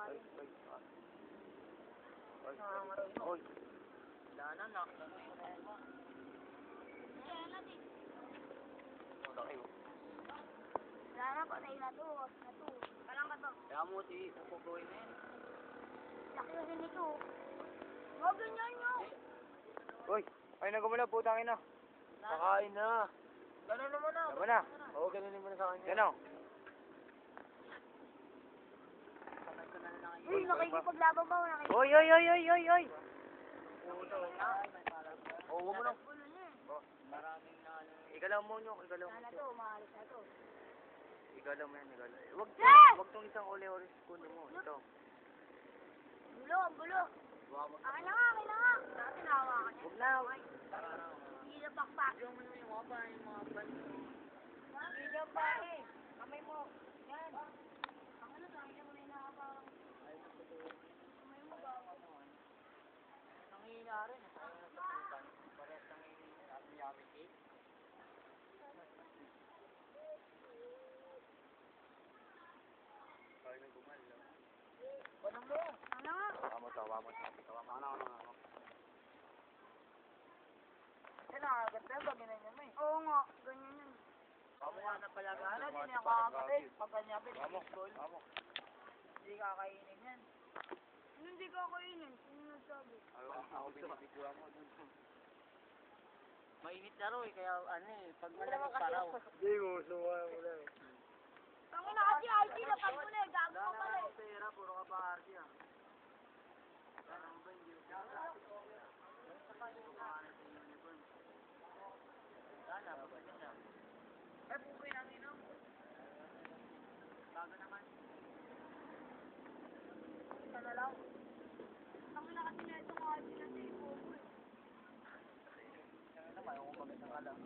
Ay. Oy. Wala na, nakita na yung tema. Wala na, patay na to. Kalang ka to. Kaya mo si Pupugoy na yan. Laki kasi nito. Huwag ganyan nyo. Uy, ay nagumula, putang ina. Kakain na. Ganun naman na. Tama na. Oo, ganunin mo na sa kanya. Gano. Uy, nakikipaglaban ba? Oy. Oo, huwag mo na. Maraming na ano. Igalaw mo nyo, igalaw mo. Sana to, maalis na to. Igalaw mo yan, igalaw. Wag tong isang ole-ole kunin mo. Ito. Bulo, bulo. Akin na nga. Dati nahawakan niya. Huwag na. Hindi na pakpak. Diyan mo naman yung mga ba, yung mga ban. Hindi na pa eh. Kamay mo. Yan. Ang ano sa akin mo na nakaparang. Kamay mo ba? Nangihina rin. Parehas nangihina. Yummy cake. Ano nga? Tawa mo. Nakaganda ba ginanyan mo eh? Oo nga, ganyan yun. Kamukha na pala gana, di niya kakapit. Pagkanyapit, baseball. Hindi kakainin yan. Ano hindi ko kainin? Sino nagsabi? Ako binibigwa mo. Mainit na rin, kaya ano eh, pag malamig paraw. Hindi mo, suwa mo lang. Tangin na kasi ID na pag muna eh. Gago ka pala eh. Pera, puro ka pa RT ah. Ano ba yung sana, pagkita siya. Ay, pupoy ng inom. Bago naman. Isa na lang. Tangin na kasi na itong ID na sa ipo. Ano naman, kung magandang alam.